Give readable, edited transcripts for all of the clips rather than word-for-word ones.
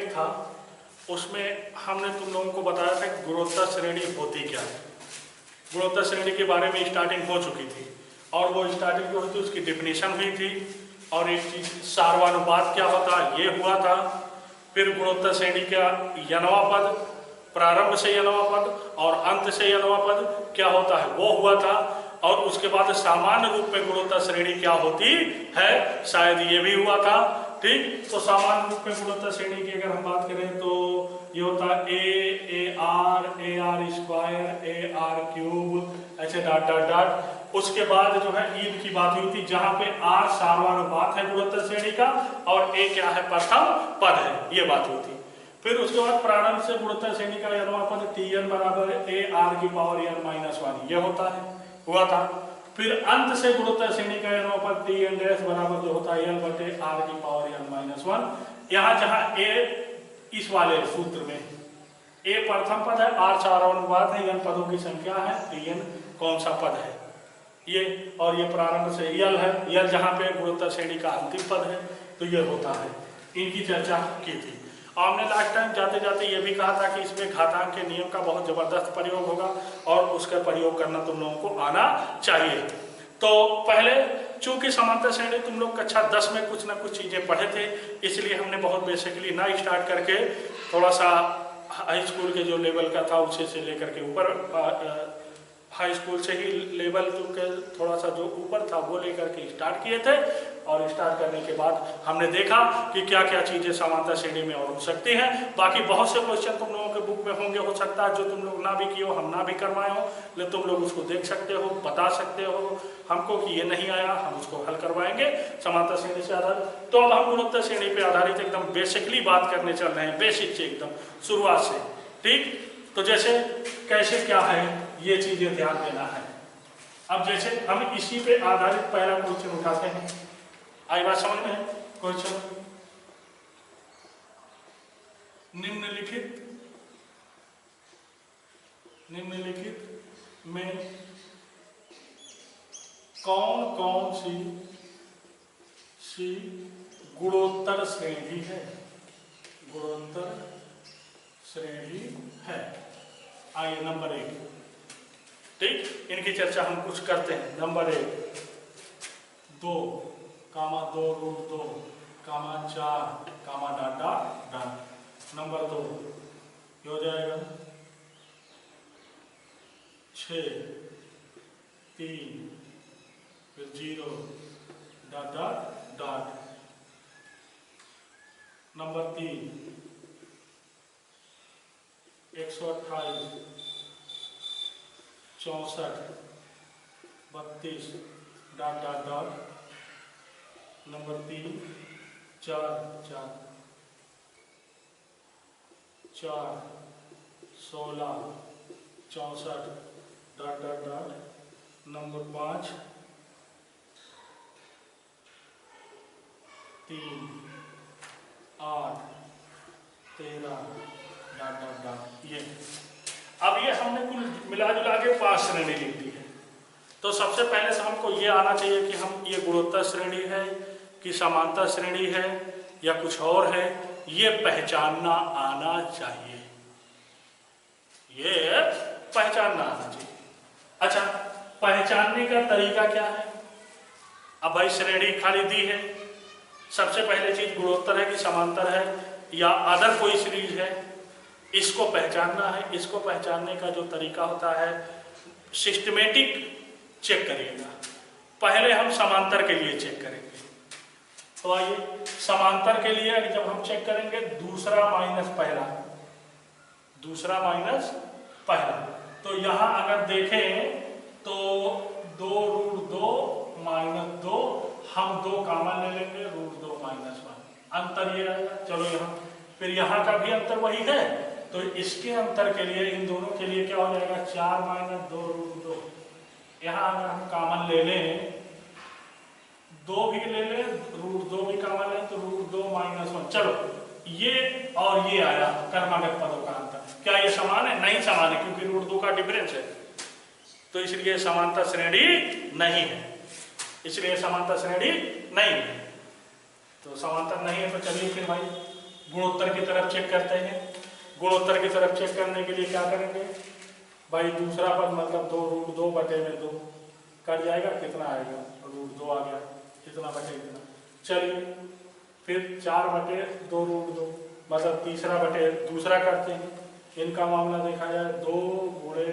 Topic था उसमें हमने तुम लोगों को बताया था कि गुणोत्तर श्रेणी होती क्या है। गुणोत्तर श्रेणी के बारे में स्टार्टिंग हो चुकी थी और वो स्टार्टिंग जो हुई थी उसकी डेफिनेशन हुई थी और एक चीज सार्वनुपात क्या होता है ये हुआ था। फिर गुणोत्तर श्रेणी का यनवा पद, प्रारंभ से यनवा पद और अंत से यनवा पद क्या होता है वो हुआ था। और उसके बाद सामान्य रूप में गुणोत्तर श्रेणी क्या होती है शायद ये भी हुआ था। ठीक, तो सामान्य रूप में गुणोत्तर श्रेणी की अगर हम बात करें तो ये होता है A R square A R cube ऐसे डॉट डॉट डॉट। उसके बाद जो है ईद की बात हुई थी जहां पे आर सार्वनुपात है गुणोत्तर श्रेणी का और ए क्या है प्रथम पद है, ये बात हुई थी। फिर उसके बाद प्रारंभ से गुणोत्तर श्रेणी का यनवा पद टी एन बराबर ए आर की पावर एन माइनस वन ये होता है हुआ था। फिर अंत से गुणोत्तर श्रेणी का यनवा पद टी एन डैश बराबर जो होता है एन बटे आर की पावर एन माइनस वन। यहाँ जहाँ ए इस वाले सूत्र में ए प्रथम पद है, आर सार्वनुपात है, एन पदों की संख्या है, टी एन कौन सा पद है ये, और ये प्रारंभ से यल है, यल जहाँ पे गुणोत्तर श्रेणी का अंतिम पद है तो ये होता है। इनकी चर्चा की थी। हमने लास्ट टाइम जाते जाते ये भी कहा था कि इसमें घातांक के नियम का बहुत जबरदस्त प्रयोग होगा और उसका प्रयोग करना तुम लोगों को आना चाहिए। तो पहले चूंकि समांतर श्रेणी तुम लोग कक्षा 10 में कुछ ना कुछ चीजें पढ़े थे इसलिए हमने बहुत बेसिकली ना स्टार्ट करके थोड़ा सा हाई स्कूल के जो लेवल का था उसे से लेकर के ऊपर हाई स्कूल से ही लेवल के थोड़ा सा जो ऊपर था वो लेकर के स्टार्ट किए थे। और स्टार्ट करने के बाद हमने देखा कि क्या क्या चीजें समांतर श्रेणी में और हो सकती हैं। बाकी बहुत से क्वेश्चन तुम लोगों के बुक में होंगे, हो सकता है जो तुम लोग ना भी किए हो हम ना भी करवाए हो, लेकिन तुम लोग उसको देख सकते हो, बता सकते हो हमको कि ये नहीं आया, हम उसको हल करवाएंगे समांतर श्रेणी से आधारित। तो अब हम गुणोत्तर श्रेणी पे आधारित एकदम बेसिकली बात करने चल रहे हैं, बेसिक से एकदम शुरुआत से। ठीक, तो जैसे कैसे क्या है ये चीजें ध्यान देना है। अब जैसे हम इसी पे आधारित पहला क्वेश्चन उठाते हैं, आई बात समझ में? क्वेश्चन निम्नलिखित में कौन कौन सी गुणोत्तर श्रेणी है? गुणोत्तर श्रेणी है। आइए नंबर 1। ठीक, इनकी चर्चा हम कुछ करते हैं। नंबर 1 2 कामा 2 रूट 2 कामा 4 कामा डॉट डॉट डॉट। नंबर 2 ये हो जाएगा 6 3 फिर 0 dot dot dot. Number 3 128 64 32 dot dot dot. Number 3 4 4 4 16 64 dot dot dot. Number 5 3 8 13 dot dot dot. ये अब ये हमने कुल मिला जुला के 5 श्रेणी लिख दी है। तो सबसे पहले से हमको ये आना चाहिए कि हम ये गुणोत्तर श्रेणी है कि समांतर श्रेणी है या कुछ और है, ये पहचानना आना चाहिए, ये पहचानना आना चाहिए। अच्छा, पहचानने का तरीका क्या है? अब भाई श्रेणी खाली दी है, सबसे पहले चीज गुणोत्तर है कि समांतर है या अदर कोई सीरीज है, इसको पहचानना है। इसको पहचानने का जो तरीका होता है सिस्टमेटिक चेक करिएगा। पहले हम समांतर के लिए चेक करेंगे। तो आइए समांतर के लिए जब हम चेक करेंगे दूसरा माइनस पहला, तो यहां अगर देखें तो 2 रूट 2 माइनस 2, हम 2 कॉमन ले लेंगे, रूट 2 माइनस 1 अंतर ये आएगा। चलो यहाँ फिर यहाँ का भी अंतर वही है तो इसके अंतर के लिए इन दोनों के लिए क्या हो जाएगा 4 माइनस 2 रूट 2। यहाँ अगर हम कॉमन ले लें 2 भी ले लें, रूट 2 भी कॉमन है तो रूट 2 माइनस 1। चलो ये और ये आया क्रमागत पदों का अंतर। क्या ये समान है? नहीं समान है क्योंकि रूट 2 का डिफरेंस है, तो इसलिए समांतर श्रेणी नहीं है, इसलिए समांतर श्रेणी नहीं है। तो समांतर नहीं है तो चलिए फिर भाई गुणोत्तर की तरफ चेक करते हैं। गुणोत्तर की तरफ चेक करने के लिए क्या करेंगे भाई, दूसरा पद मतलब 2√2/2 कट जाएगा, कितना आएगा, √2 आ गया, इतना बटे इतना। चलिए फिर 4/2√2 मतलब तीसरा बटे दूसरा करते हैं। इनका मामला देखा जाए 2 गुणे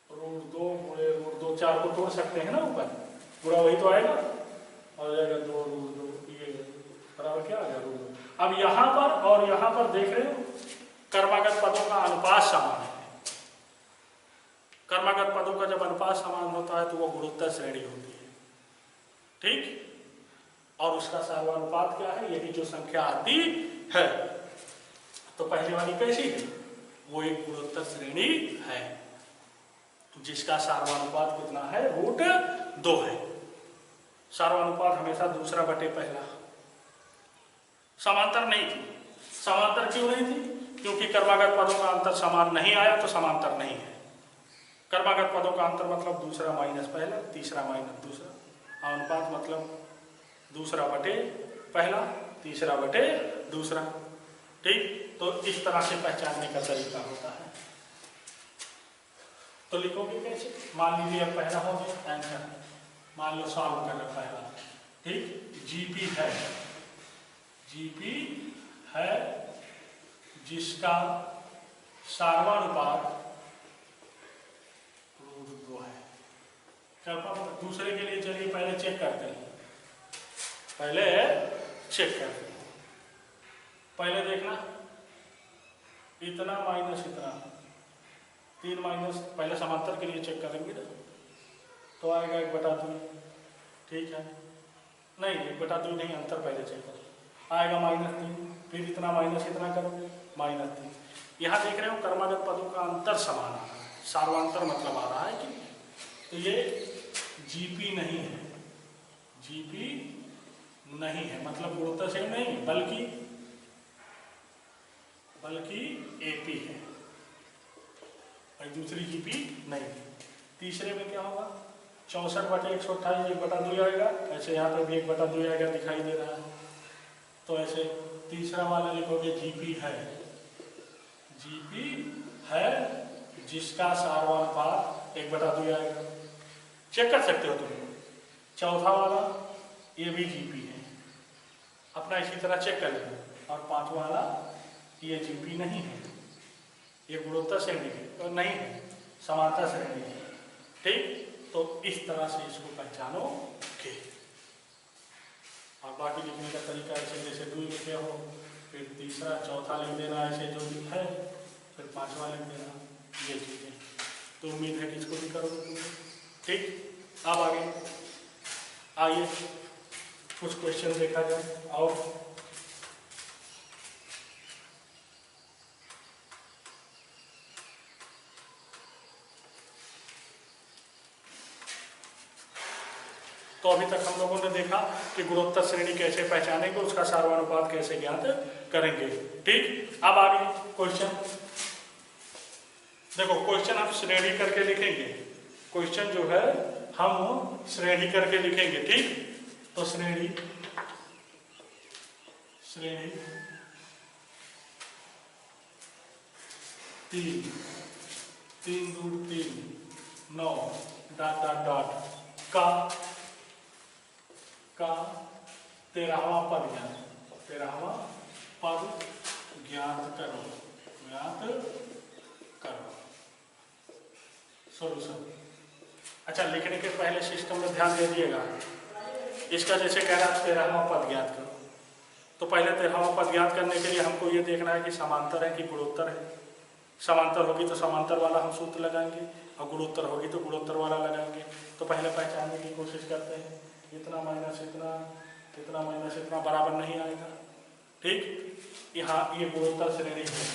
√2 4 को तोड़ सकते हैं ना ऊपर, पूरा वही तो आएगा और जाएगा 2√2, ये बराबर क्या आ गया √2। अब यहाँ पर और यहाँ पर देख रहे हो कर्मागत पदों का अनुपात समान है। कर्मागत पदों का जब अनुपात समान होता है तो वो गुणोत्तर श्रेणी होती है, ठीक। और उसका सार्वनुपात क्या है, यही जो संख्या आती है। तो पहले वाली कैसी है, वो एक गुणोत्तर श्रेणी है जिसका सार्वनुपात कितना है, √2 है। सार्वनुपात हमेशा दूसरा बटे पहला। समांतर नहीं थी। समांतर क्यों नहीं थी, क्योंकि कर्मागत पदों का अंतर समान नहीं आया तो समांतर नहीं है। कर्मागत पदों का अंतर मतलब दूसरा माइनस पहला, तीसरा माइनस दूसरा। अनुपात मतलब दूसरा बटे पहला, तीसरा बटे दूसरा, ठीक। तो इस तरह से पहचानने का तरीका होता है। तो लिखोगे कैसे, मान लीजिए अब पहला हो गया आंसर, मान लो सॉल्व कर रहा पहला, ठीक। जीपी है जिसका सार्वनुपात √2 है। दूसरे के लिए चलिए पहले चेक करते हैं, पहले देखना इतना माइनस इतना, 3 माइनस, पहले समांतर के लिए चेक करेंगे ना, तो आएगा 1/2, ठीक है। नहीं 1/2 नहीं, अंतर पहले चेक करो, आएगा -3, फिर इतना माइनस इतना करोगे -3। यहाँ देख रहे हो कर्मागत पदों का अंतर समान आ रहा है, सार्वांतर मतलब आ रहा है कि, तो ये जीपी नहीं है, जीपी नहीं है मतलब गुणोत्तर श्रेणी नहीं बल्कि एपी है और दूसरी जीपी नहीं। तीसरे में क्या होगा, 64/128 1/2 आएगा, ऐसे यहाँ पर भी 1/2 आएगा, दिखाई दे रहा है। तो ऐसे तीसरा वाला लिखोगे जीपी है जिसका सार्वनुपात 1/2 आएगा। चेक कर सकते हो तुम। चौथा वाला ये भी जीपी है, अपना इसी तरह चेक कर लेना। और पांचवा वाला ये जीपी नहीं है, ये गुणोत्तर श्रेणी है और नहीं है, समांतर श्रेणी है, ठीक। तो इस तरह से इसको पहचानोगे। और बाकी लिखने का तरीका ऐसे जैसे 2 लिखे हो, फिर तीसरा चौथा लिख देना ऐसे जो है, फिर पांचवा लिख देना, ये चीजें। तो उम्मीद है कि इसको भी करोगे, ठीक। अब आगे आइए कुछ क्वेश्चन देखा जाए। और तो अभी तक हम लोगों ने देखा कि गुणोत्तर श्रेणी कैसे पहचानेंगे, उसका सार्वनुपात कैसे ज्ञात करेंगे, ठीक। अब आगे क्वेश्चन देखो, क्वेश्चन हम श्रेणी करके लिखेंगे। क्वेश्चन जो है हम श्रेणी करके लिखेंगे, ठीक। तो श्रेणी 3 दूर 3 9 ... का 13वां पद ज्ञात करो। सॉल्यूशन। अच्छा, लिखने के पहले सिस्टम में ध्यान दे दिएगा। इसका जैसे कह रहा है 13वां पद ज्ञात करो, तो पहले 13वां पद ज्ञात करने के लिए हमको ये देखना है कि समांतर है कि गुणोत्तर है। समांतर होगी तो समांतर वाला हम सूत्र लगाएंगे और गुणोत्तर होगी तो गुणोत्तर वाला लगाएंगे। तो पहले पहचानने की कोशिश करते हैं, इतना माइनस इतना, इतना माइनस इतना बराबर नहीं आएगा, ठीक। यहाँ ये गुणोत्तर श्रेणी है,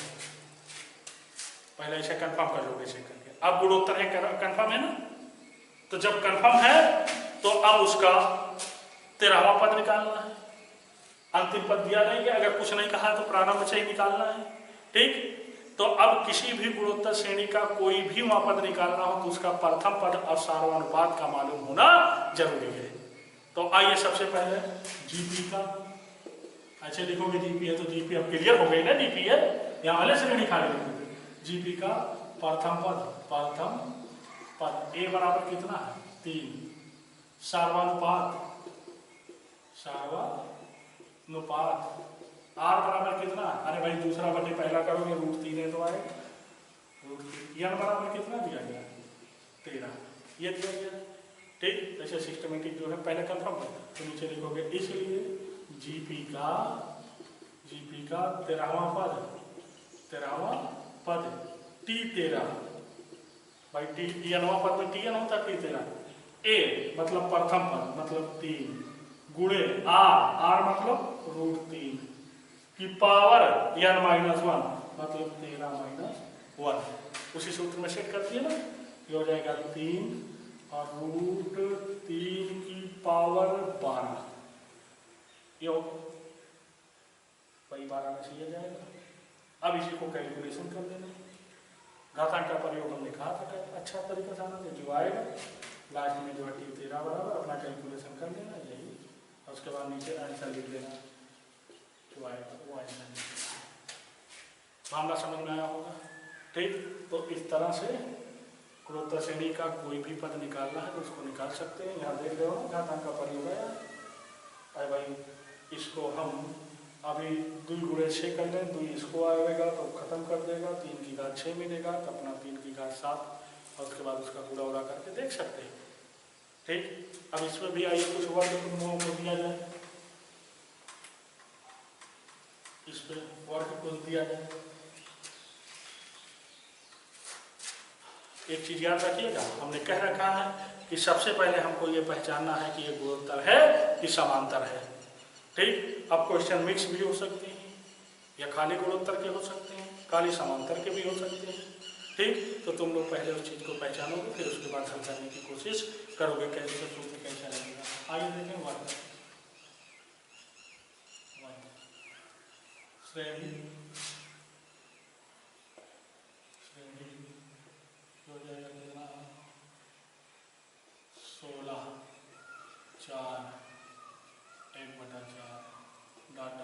पहले इसे कंफर्म कर लोगे चेक करके। अब गुणोत्तर है, कंफर्म है ना, तो जब कंफर्म है तो अब उसका 13वां पद निकालना है। अंतिम पद दिया नहीं है, अगर कुछ नहीं कहा तो प्रारंभ से ही निकालना है, ठीक। तो अब किसी भी गुणोत्तर श्रेणी का कोई भी वहां पद निकालना हो तो उसका प्रथम पद और सार्वनुपात का मालूम होना जरूरी है। तो आइए सबसे पहले जीपी का ऐसे लिखोगे जीपी है तो जीपी अब क्लियर हो गई ना, जीपी है यहाँ वाले श्रेणी खाली लिखोगे। जीपी का प्रथम पद ए बराबर कितना है 3, सार्वनुपात आर बराबर कितना, अरे भाई दूसरा बटे पहला करोगे √3 है तो आएगा √3। बराबर कितना दिया गया 13, ये दिया गया। ठीक, ऐसे सिस्टमेटिक जो है पहले कंफर्म है तो नीचे लिखोगे। इसलिए जीपी का 13वां पद T13 भाई T9वां पद में Tn होता है T13 ए मतलब प्रथम पद मतलब 3 गुणे आर मतलब √3 की पावर n-1 मतलब 13-1 उसी सूत्र में सेट कर दिए ना, ये हो जाएगा 3 और √3 की पावर 12, ये वही 12 में से ये जाएगा। अब इसी को कैलकुलेशन कर देना, घातांक का प्रयोग हमने कहा था अच्छा तरीका से आना जो आएगा लास्ट में जो है T13 बराबर अपना कैलकुलेशन कर लेना यही, और उसके बाद नीचे आंसर लिख देना जो आएगा वो आंसर। मामला समझ में आया होगा। ठीक, तो इस तरह से गुणोत्तर श्रेणी का कोई भी पद निकालना है तो उसको निकाल सकते हैं। यहाँ देख रहे हो ना घातांक का प्रयोग है। अरे भाई इसको हम अभी 2 गुणे 6 कर लें, 2 इसको आएगा तो खत्म कर देगा, 3 की घात 6 मिलेगा तो अपना 3 की घात 7 और उसके बाद उसका गुणा उड़ा करके देख सकते हैं। ठीक, अब इसमें भी आइए कुछ वर्ग को दिया जाए, इस पे वर्ग को दिया जाए। एक चीज याद रखिएगा, हमने कह रखा है कि सबसे पहले हमको ये पहचानना है कि ये गुणोत्तर है कि समांतर है। ठीक, अब क्वेश्चन मिक्स भी हो सकते हैं या खाली गुणोत्तर के हो सकते हैं, खाली समांतर के भी हो सकते हैं। ठीक, तो तुम लोग पहले उस चीज को पहचानोगे फिर उसके बाद हल करने की कोशिश करोगे कैसे सूत्र कैसा लगेगा। आइए देखें वर्ग श्रेणी हो जाएगा कितना 16 4 1/4 डॉट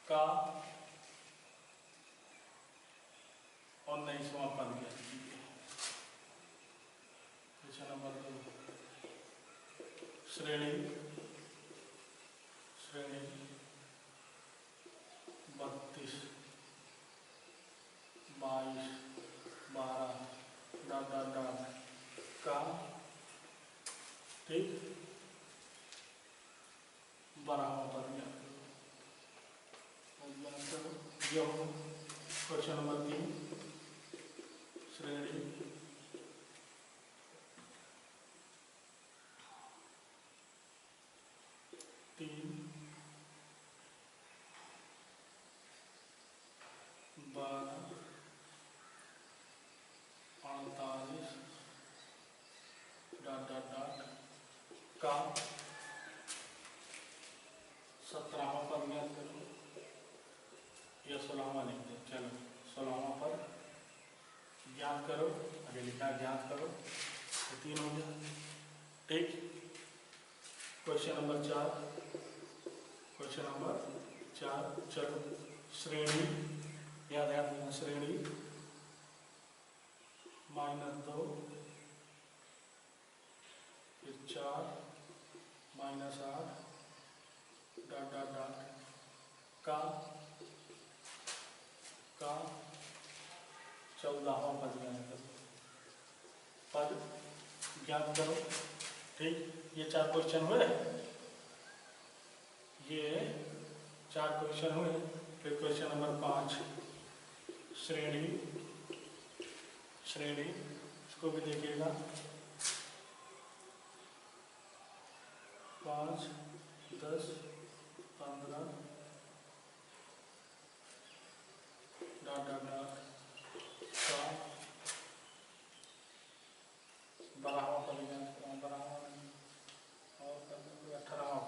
का 19वां पद गया। क्वेश्चन नंबर 2 श्रेणी 32 22 12 डॉट का ठीक 12वां पद गया। क्वेश्चन नंबर 3 श्रेणी 3 12 48 डॉट का 17वां पद ज्ञात करो या 16वां लिख दो। चलो 16वां पद ज्ञात करो, आगे लिखा ज्ञात करो तो 3 हो गया। ठीक, क्वेश्चन नंबर 4 चलो श्रेणी याद देना श्रेणी -2 फिर 4 -8 डॉट का 14वां पद ज्ञात करो। ठीक, ये 4 क्वेश्चन हुए, ये 4 क्वेश्चन हुए। फिर क्वेश्चन नंबर 5 श्रेणी इसको भी देखिएगा 5 10 15 डॉट का 12वां पद ज्ञात करो, 18वां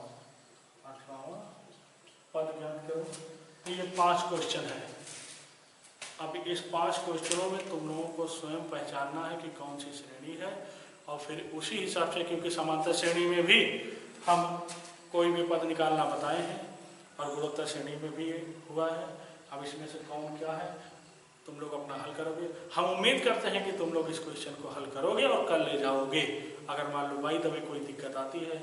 पद ज्ञात करो। तो ये 5 क्वेश्चन है। अब इस 5 क्वेश्चनों में तुम लोगों को स्वयं पहचानना है कि कौन सी श्रेणी है, और फिर उसी हिसाब से, क्योंकि समांतर श्रेणी में भी हम कोई भी पद निकालना बताए हैं, और गुणोत्तर श्रेणी में भी हुआ है। अब इसमें से कौन क्या है तुम लोग अपना हल करोगे। हम उम्मीद करते हैं कि तुम लोग इस क्वेश्चन को हल करोगे और कर ले जाओगे। अगर मान लो भाई तभी कोई दिक्कत आती है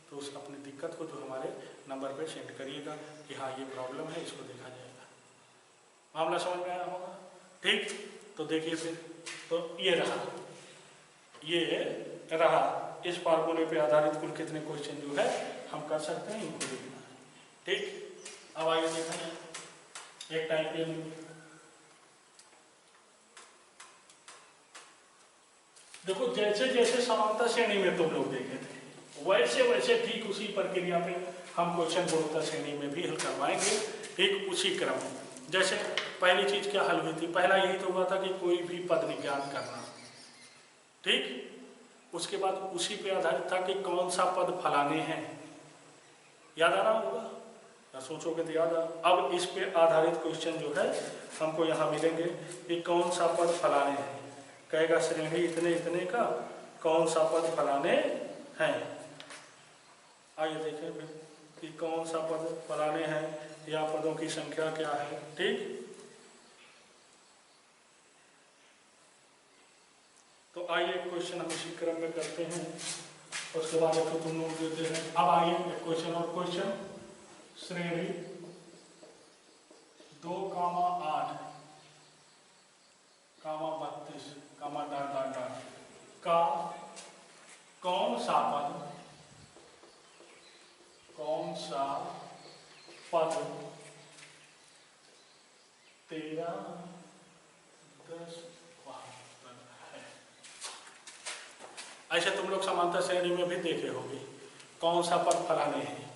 तो उस अपनी दिक्कत को जो हमारे नंबर पे सेंड करिएगा कि हाँ ये प्रॉब्लम है, इसको देखा जाएगा। मामला समझ में आया होगा? ठीक, तो देखिए फिर तो ये रहा इस फार्मूले पे आधारित कुल कितने क्वेश्चन जो है हम कर सकते हैं, इनको देखना है। ठीक, अब आइए देखें एक टाइप के देखो जैसे जैसे समानता श्रेणी में तुम लोग देखे थे वैसे वैसे ठीक उसी प्रक्रिया पे हम क्वेश्चन गुणोत्तर श्रेणी में भी हल करवाएंगे, ठीक उसी क्रम में। जैसे पहली चीज क्या हल हुई थी, पहला यही तो हुआ था कि कोई भी पद विज्ञान करना, ठीक। उसके बाद उसी पे आधारित था कि कौन सा पद फलाने हैं, याद आ रहा होगा या सोचोगे तो याद आ। अब इस पे आधारित क्वेश्चन जो है हमको यहाँ मिलेंगे कि कौन सा पद फलाने हैं, कहेगा श्रेणी इतने इतने का कौन सा पद फलाने हैं। आइए देखें फिर कि कौन सा पद फलाने हैं या पदों की संख्या क्या है, ठीक। तो आइए क्वेश्चन हम इसी क्रम में करते हैं, उसके बाद एक तुम लोग देते हैं। अब आइए एक क्वेश्चन और क्वेश्चन श्रेणी 2,8, 32, का कौन सा पद 13, 10, 72 है। ऐसे तुम लोग समांतर श्रेणी में भी देखे होंगे कौन सा पद फलाने हैं।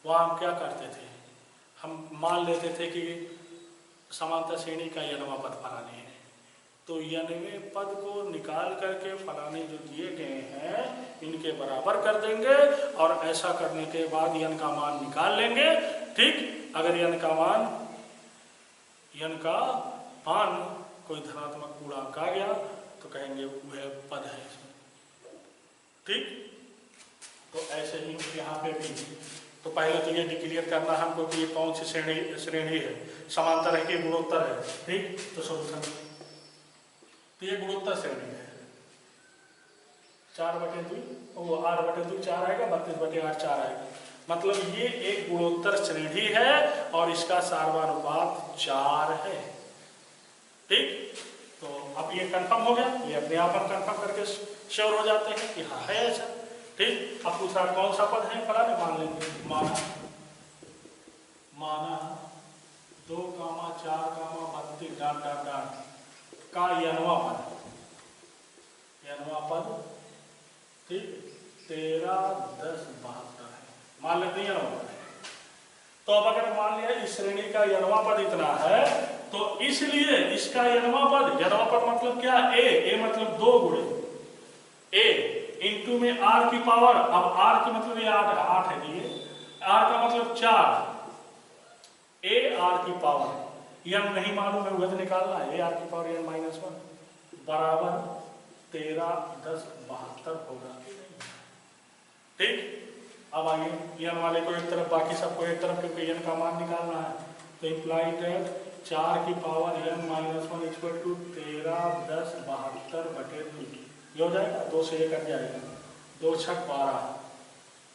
वहाँ हम क्या करते थे, हम मान लेते थे कि समांतर श्रेणी का यनवा पद फलाने हैं, तो यनवे पद को निकाल करके फलाने जो दिए गए हैं इनके बराबर कर देंगे और ऐसा करने के बाद यन का मान निकाल लेंगे, ठीक। अगर यन का मान कोई धनात्मक पूर्णांक आ गया तो कहेंगे वह पद है इसमें, ठीक। तो ऐसे ही यहाँ पे भी तो पहले तो ये डिक्लेयर करना हमको कि ये कौन सी श्रेणी है, समांतर है कि गुणोत्तर है, ठीक। तो सोल्यूशन तो ये गुणोत्तर श्रेणी है, 4/2 वो 8/2 4 आएगा, 32/8 4 आएगा, मतलब ये एक गुणोत्तर श्रेणी है और इसका सार्वनुपात 4 है, ठीक। तो अब ये कंफर्म हो गया, ये अपने आप हम कंफर्म करके श्योर हो जाते हैं कि हाँ है ऐसा, ठीक। अब दूसरा कौन सा पद है फलाने, मान लेंगे माना 2, 4, 32 का यनवा पद, ठीक, 13, 10, 72 है, मान लेते हैं यनवा पद। तो अब अगर मान लिया इस श्रेणी का यनवा पद इतना है तो इसलिए इसका यनवा पद मतलब क्या, ए मतलब 2 गुणे ए इंटू में आर की पावर, अब आर की मतलब ये 8 है, ये आर का मतलब 4, ए आर की पावर, यन नहीं मालूम है वह निकालना है, ए आर की पावर n -1 बराबर 13, 10, 72 होगा, ठीक। अब आइए यन वाले को एक तरफ बाकी सबको एक तरफ, क्योंकि यन का मान निकालना है, तो इम्प्लाई दैट 4 की पावर n -1 इक्वल टू 13, 10, 72/2 ये हो जाएगा, 2 से 1 कट जाएगा, 2 छक 12,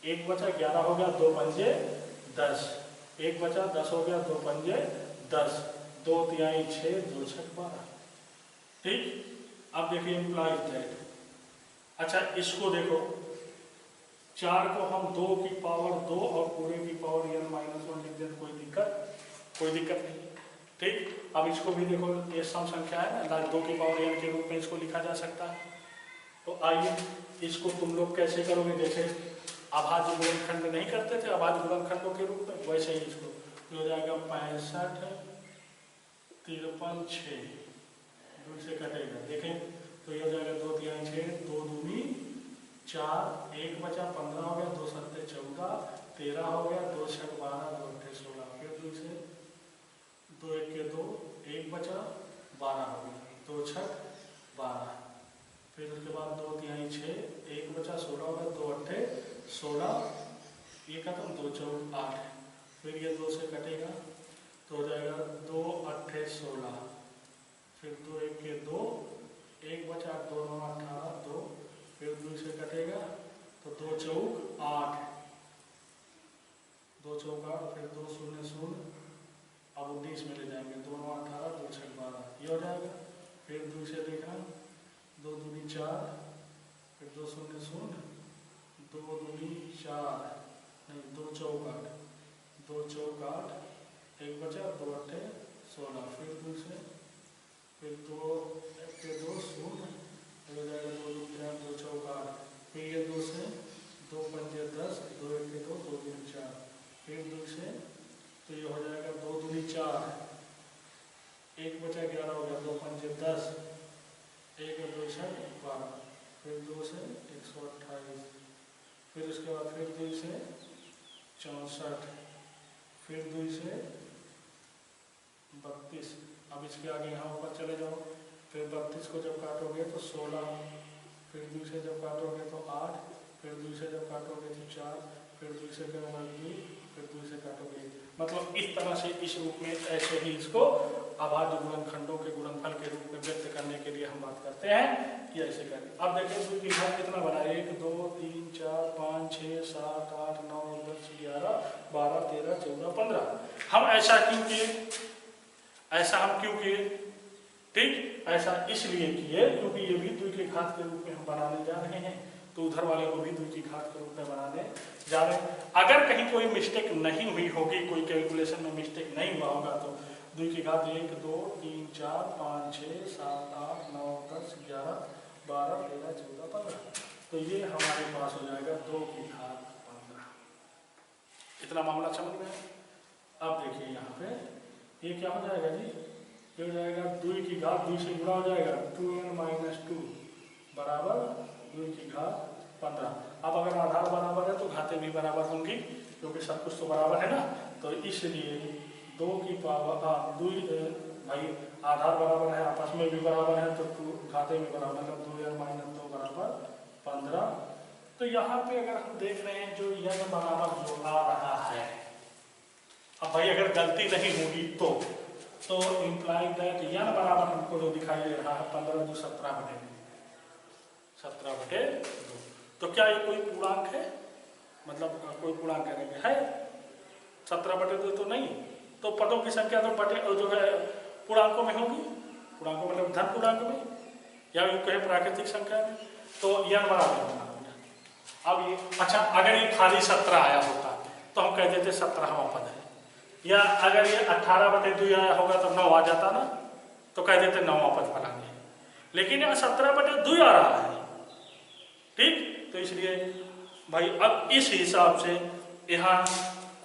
1 बचा 11 हो गया, 2 पंजे 10, 1 बचा 10 हो गया, 2 पंजे 10, 2 तिहाई 6, 2 छक 12, ठीक। अब देखिए इम्प्लाई दैट, अच्छा इसको देखो 4 को हम 2 की पावर 2 और पूरे की पावर n -1 लिख दें, कोई दिक्कत नहीं, ठीक। अब इसको भी देखो, ये सम संख्या है ना, 2 की पावर n के रूप में इसको लिखा जा सकता है। तो आइए इसको तुम लोग कैसे करोगे, जैसे अभाज्य गुणनखंड नहीं करते थे अभाज्य गुणनखंडों के रूप में, वैसे ही इसको हो जाएगा 65, 53, 6 2 से कटेगा, देखें तो ये हो जाएगा 2 तिहाई 6, 2 दूनी 4, 1 बचा 15 हो गया, 2 सत्ते 14, 13 हो गया, 2 छक 12, 2 अट्ठे 16, फिर 2 से 2 1 के 2, 1 बचा 12 हो गया, 2 छक 12, फिर उसके बाद 2 तिहाई 6, 1 बचा 16 हो गया, 2 अट्ठे 16, ये खत्म, 2 चौक 8, फिर ये 2 से कटेगा तो हो जाएगा 2 अट्ठे 16, फिर 2 एक के 2, 1 बचा 2 9 18 2, फिर 2 से कटेगा तो 2 चौक 8, 2 चौक 8, फिर 2 शून्य शून्य, अब 19 में ले जाएंगे 2 9 18 2 6 12, ये हो जाएगा। फिर 2 से देखना 2 दूनी 4, फिर 2 शून्य शून्य, 2 दूनी 4 नहीं 2 चौक 8, 2 चौक 8, 1 बचा 2 अट्ठे 16, फिर 2 से, फिर 2 एक के 2 शून्य, फिर हो जाएगा 2 दूनी 4 2 चौक 8, फिर ये 2 से 2 पंजे 10, 2 एक के 2 2 दूनी 4, फिर 2 से तो ये हो जाएगा 2 दूनी 4, 1 बचा 11 हो गया, 2 पंजे 10, 1 और 2 से 12, फिर 2 से 128, फिर उसके बाद फिर 2 से 64, फिर 2 से 32, अब इसके आगे यहाँ ऊपर चले जाओ, फिर 32 को जब काटोगे तो 16, फिर 2 से जब काटोगे तो 8, फिर 2 से जब काटोगे तो 4, फिर 2 से करोगे 2, फिर 2 से काटोगे। मतलब इस तरह से इस रूप में ऐसे ही इसको अभाज्य गुणनखंडों के गुणनफल के रूप में व्यक्त करने के लिए हम बात करते हैं कि ऐसे करें। अब देखिए 2 की घात कितना बना, 1 2 3 4 5 6 7 8 9 10 11 12 13 14 15। हम ऐसा क्यों किए, ऐसा हम क्यों किए, ठीक, ऐसा इसलिए किए क्योंकि ये भी 2 की घात के रूप में हम बनाने जा रहे हैं, तो उधर वाले को भी 2 की घात के रूप में बनाने जा रहे हैं। अगर कहीं कोई मिस्टेक नहीं हुई होगी, कोई कैलकुलेशन में मिस्टेक नहीं हुआ होगा तो 2 की घात 1 2 3 4 5 6 7 8 9 10 11 12 13 14 15, तो ये हमारे पास हो जाएगा 2 की घात 15। इतना मामला समझ में। अब देखिए यहाँ पे ये क्या हो जाएगा जी, ये हो जाएगा 2 की घात 2 से गुणा हो जाएगा 2n - 2 बराबर 2 की घात 15। अब अगर आधार बराबर है तो घातें भी बराबर होंगी क्योंकि सब कुछ तो बराबर है ना, तो इसलिए 2 की पावर 2 भाई आधार बराबर है, आपस में भी बराबर है, तो घातें भी बराबर, मतलब 2n - 2 बराबर 15। तो यहाँ पे अगर हम देख रहे हैं जो n बराबर जो आ रहा है, अब भाई अगर गलती नहीं होगी तो इम्प्लाई दैट n बराबर हमको जो दिखाई दे रहा है 15 जो 17/2, तो क्या ये कोई पूर्णांक है, मतलब कोई पूर्णांक करेंगे है 17/2 तो नहीं, तो पदों की संख्या तो बटे जो है पूर्णांकों में होगी, पूर्णांकों मतलब धन पूर्णांक में या कहे प्राकृतिक संख्या में, तो n बराबर होगा। अब ये अच्छा, अगर ये खाली 17 आया होता तो हम कह देते 17वां पद है, या अगर ये 18/2 आया होगा तो 9 आ जाता ना, तो कह देते 9वां पद फलांगे, लेकिन यहाँ 17/2 आ रहा है, ठीक, तो इसलिए भाई अब इस हिसाब से यहाँ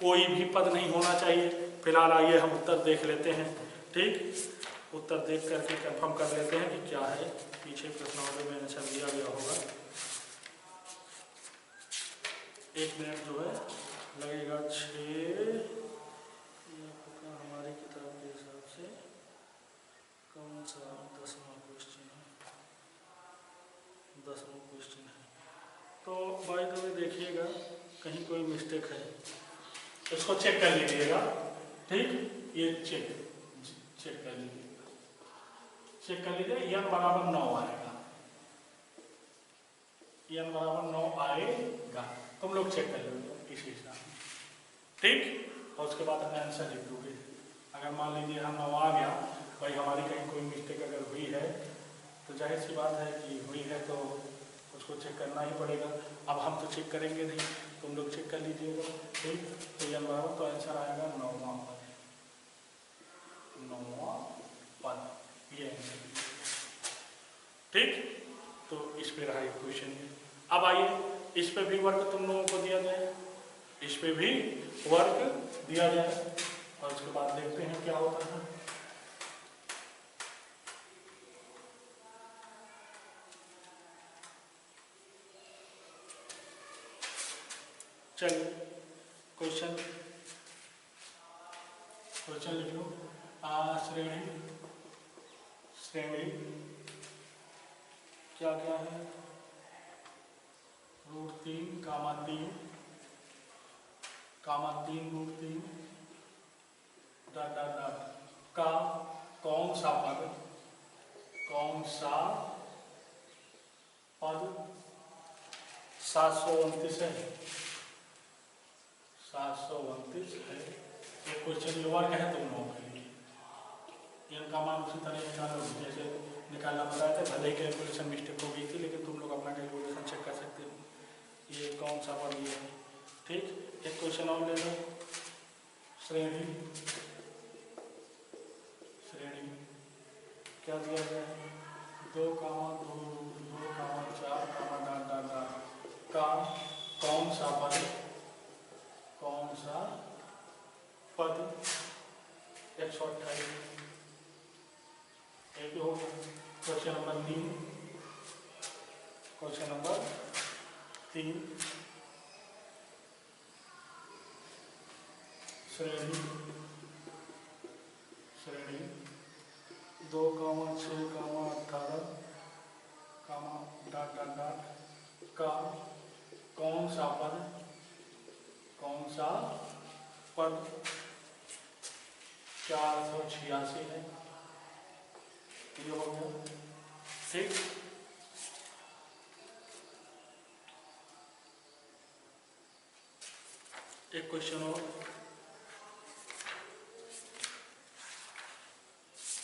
कोई भी पद नहीं होना चाहिए। फिलहाल आइए हम उत्तर देख लेते हैं, ठीक, उत्तर देख करके कंफर्म कर लेते हैं कि क्या है, पीछे प्रश्नावली में आंसर दिया गया होगा। 1 मिनट जो है लगेगा 6, हमारी किताब के हिसाब से कौन सा 10वां क्वेश्चन है, 10वां क्वेश्चन है, तो बाय द वे देखिएगा कहीं कोई मिस्टेक है इसको चेक कर लीजिएगा, ठीक, ये चेक कर लीजिएगा, चेक कर लीजिए, n बराबर 9 आएगा, n बराबर 9 आएगा, तुम लोग चेक कर लीजिए इस हिसाब से, ठीक, और उसके बाद हमें आंसर लिख दोगे। अगर मान लीजिए हम 9 आ गया, भाई हमारी कहीं कोई मिस्टेक अगर हुई है तो जाहिर सी बात है कि हुई है तो उसको चेक करना ही पड़ेगा। अब हम तो चेक करेंगे नहीं, तुम लोग चेक कर लीजिएगा, ठीक, तो n बराबर तो आंसर आएगा 9वां पद, 9वां पद, ये आंसर, ठीक, तो इस पे रहा एक क्वेश्चन। अब आइए इस पे भी वर्क तुम लोगों को दिया जाए, इस पे भी वर्क दिया जाए और उसके बाद देखते हैं क्या होता है। चलिए क्वेश्चन लिख लो। श्रेणी क्या क्या है, √3, 3 √3, डॉट डॉट डॉट का कौन सा पद 729 है। 729 है। एक क्वेश्चन युवा क्या है तुम लोगों के लिए, इनका मान उसी तरह निकालो जैसे निकालना बताया था। भले ही कैलकुलेशन मिस्टेक हो गई थी, लेकिन तुम लोग अपना कैलकुलेशन चेक कर सकते हो ये कौन सा पद ये है। ठीक, एक क्वेश्चन और ले लो। श्रेणी क्या दिया गया है, 2, 2, 4, डॉट डॉट डॉट का कौन सा पद 128। एक हो गया। क्वेश्चन नंबर 3 श्रेणी 2, 6, 18, डॉट डॉट डॉट का कौन सा पद 486 है। ये हो गया। ठीक, एक क्वेश्चन और,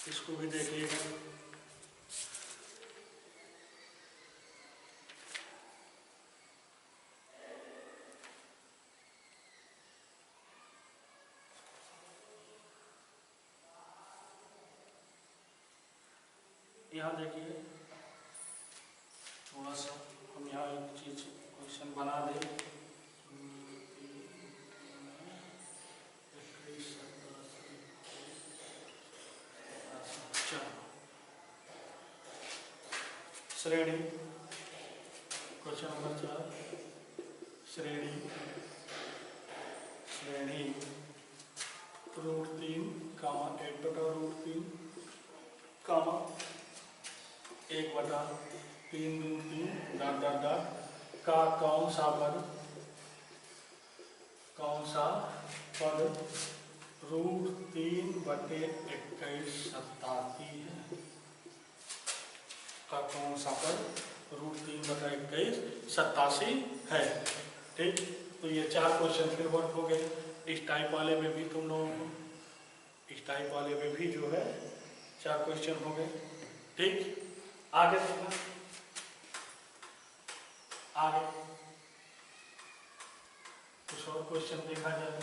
इसको भी देखिएगा। यहाँ देखिए थोड़ा सा हम यहाँ एक चीज क्वेश्चन बना दें। श्रेणी क्वेश्चन नंबर 4 श्रेणी √3, 1/√3, 1/3 डॉट डॉट डॉट का कौन सा पद √3/21 87 है। का कौन सा पद √3/21 87 है। ठीक, तो ये 4 क्वेश्चन फिर वर्क हो गए। इस टाइप वाले में भी तुम लोगों को, इस टाइप वाले में भी जो है 4 क्वेश्चन हो गए। ठीक, आगे देखना, आगे कुछ और क्वेश्चन देखा जाए।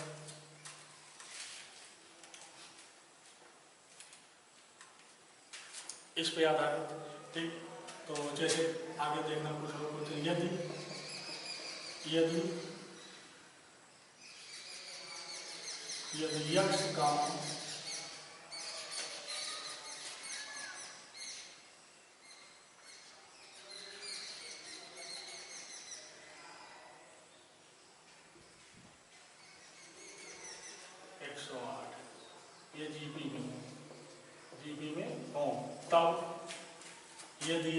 इस पे आधारित। ठीक, तो जैसे आगे देखना कुछ और क्वेश्चन, यदि यक्ष का 108 ये जीबी में हो, तब यदि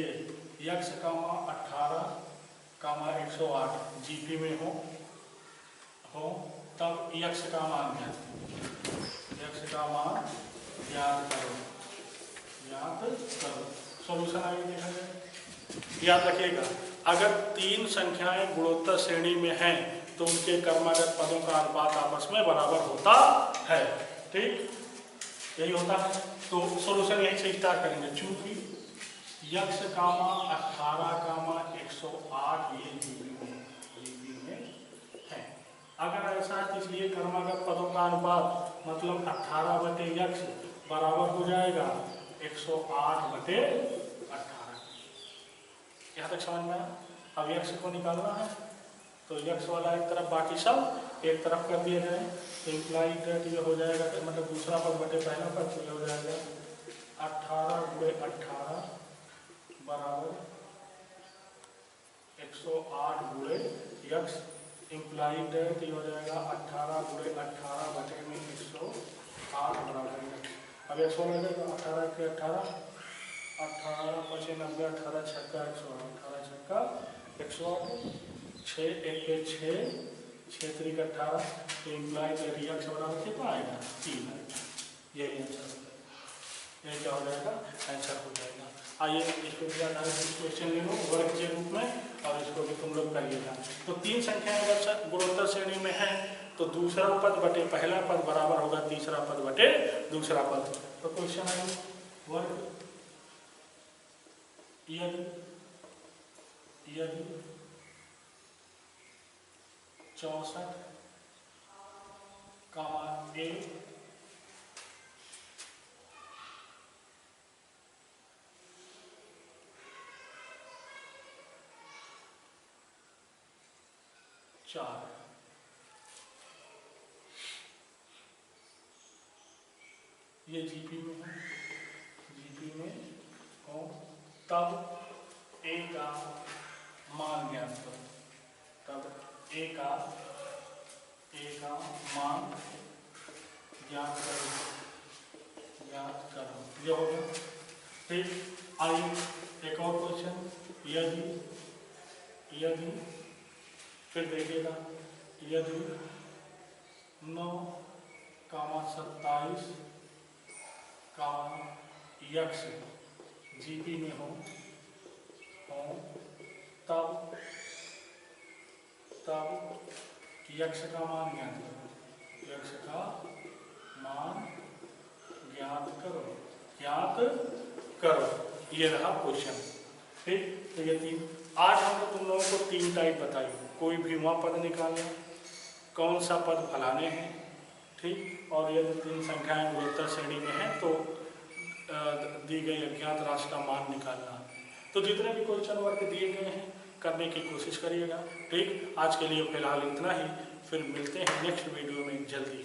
यक्ष का 18, 108 जीबी में हो तब यक्ष का मान ज्ञात करो। सॉल्यूशन आगे देखा जाए। याद रखिएगा, अगर 3 संख्याएं गुणोत्तर श्रेणी में हैं तो उनके कर्मागत पदों का अनुपात आपस में बराबर होता है। ठीक, यही होता है। तो सॉल्यूशन यहीं से स्टार्ट करेंगे। चूंकि यक्ष का 18, 108 ये जीबी में है। अगर ऐसा है तो इसलिए कर्मागत पदों का अनुपात मतलब 18/x बराबर हो जाएगा 108/18। यहाँ तक समझ में आया। अब यक्ष को निकालना है तो यक्ष वाला एक तरफ, बाकी सब एक तरफ कर दिए जाए तो इम्प्लाइड दैट ये हो जाएगा, मतलब दूसरा पद बटे पहला पद, तो ये हो जाएगा 18/18 बराबर 108 यक्ष। इम्प्लाइड दैट ये हो जाएगा 18/18 बटे में 108 बराबर। अब 100 लगेगा 18 के 18, 18 × 90, 18 छक्का 108, 18 छक्का 108, 6 1 के 6, 6 3 18, तो इम्प्लाइड दैट यक्ष बराबर कितना आएगा 3 आएगा। आइए इसको भी आधारित क्वेश्चन ले लो वर्ग के रूप में और इसको भी तुम लोग करिएगा। तो 3 संख्याएं अगर गुणोत्तर श्रेणी में है तो दूसरा पद बटे पहला पद बराबर होगा तीसरा पद बटे दूसरा पद। तो क्वेश्चन है वर्ग यदि 64 A चार ये जीपी में है, जीपी में हो तब ए का मान ज्ञात करो, तब ए का मान ज्ञात करो ये होगा। फिर आइए एक और क्वेश्चन यदि फिर देखिएगा यदि 9,27 यक्ष जीपी में हो तब यक्ष का मान ज्ञात करो, यक्ष का मान ज्ञात करो ये रहा क्वेश्चन। ठीक, तो ये 3 आज हमने तुम लोगों को 3 टाइप बताई, कोई भी वहाँ पद निकालना, कौन सा पद फलाने हैं, ठीक, और यदि 3 संख्याएं गुणोत्तर श्रेणी में हैं तो दी गई अज्ञात राशि का मान निकालना। तो जितने भी क्वेश्चन वर्क दिए गए हैं करने की कोशिश करिएगा। ठीक, आज के लिए फिलहाल इतना ही, फिर मिलते हैं नेक्स्ट वीडियो में जल्दी।